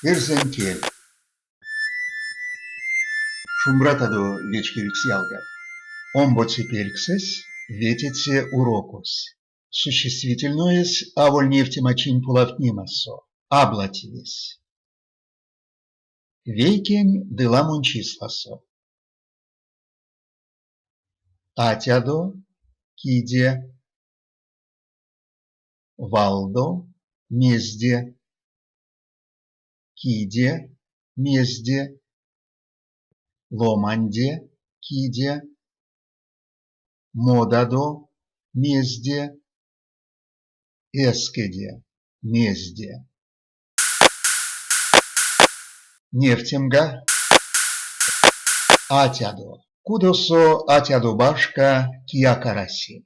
Эрзентель. Шумбратадо вечкевикс ялгат. Омбоципельксес ветице урокус. Существительноес аволь нефтемачин пулавтнимасо. Аблативис. Вейкень деламон числасо. Атядо киде. Валдо мезде. Киде мезде. Ломанде киде. Модадо мезде. Эскеде мезде. Нефтемга атядо. Кудосо атядо башка киакараси.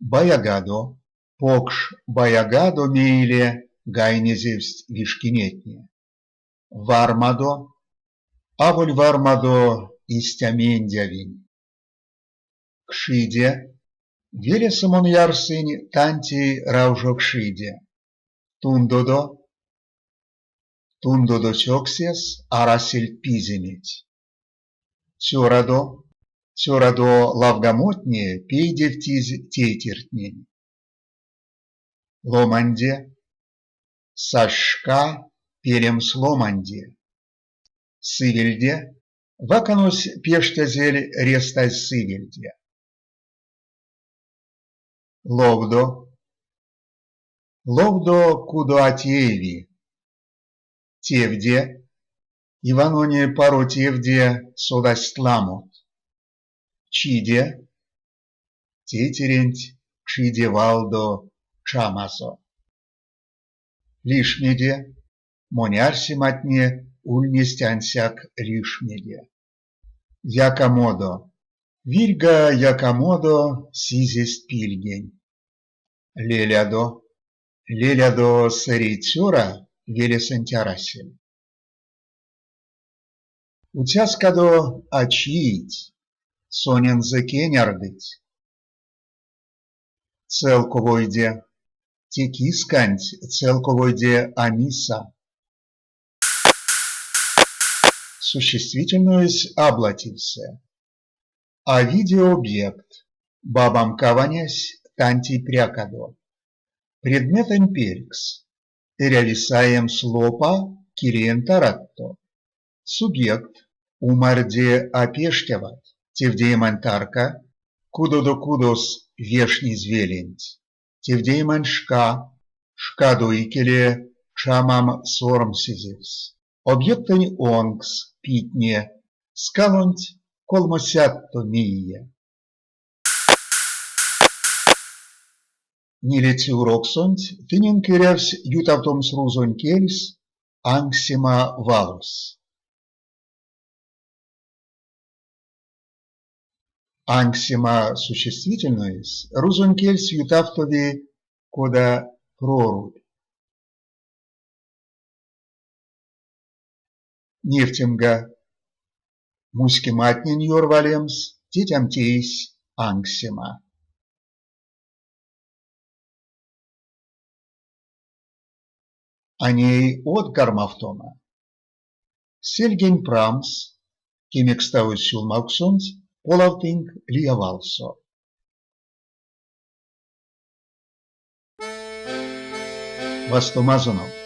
Баягадо. Покш баягадо мейле гайнезевсть вишкинетне. Вармадо. Аволь вармадо истямендявинь. Кшиде. Велесомон ярсынь танти раужо кшиде. Тундодо. Тундодо сёксес арасель пиземеть. Цёрадо. Цёрадо лавгамотне пейдевтиз тейтертнень. Ломанде. Сашка перем сломанде. Сывельде. Ваканось пештязель рестась сывельде. Ловдо. Ловдо кудо атееви. Тевде. Иваноне паро тевде содастламот. Чиде. Тетеренть чиде валдо чамазо. Лишмеде. Монярсиматне ульнестянсяк лишмеде. Якомодо. Вильга якомодо сизест пильгень. Лелядо. Лелядо сарицюра велесантярасель. Утяскадо ачиить. Сонен закенярдыть. Целковойде. Текисканть целковойде амиса. Существительноесь аблативсе. А видеообъект. Бабам каванясь танти прякадо. Предметом перекс. Реалисаем слопа кириентаратто. Субъект. Умарде опештяват. Тевдеемантарка. Кудодо кудос вешний звеленть. Тевдееманшка. Шкадо икеле шамам сормсизис. Объектонь онгс питне. Скалонть колмосятто мие. Нилети уроксонть тынен кырявсь ютавтом срузонь кельс ангсима валус. Ангсима существительноис рузонь кельс ютавтови кода прорубь. Нефтемга. Муськематнень йорвалемс тетямтейсь ангсима. Аней от гармавтома. Сельгень прамс, кемекставый сюлмауксонть, полавтынь лиявалсо. Вастомазонов.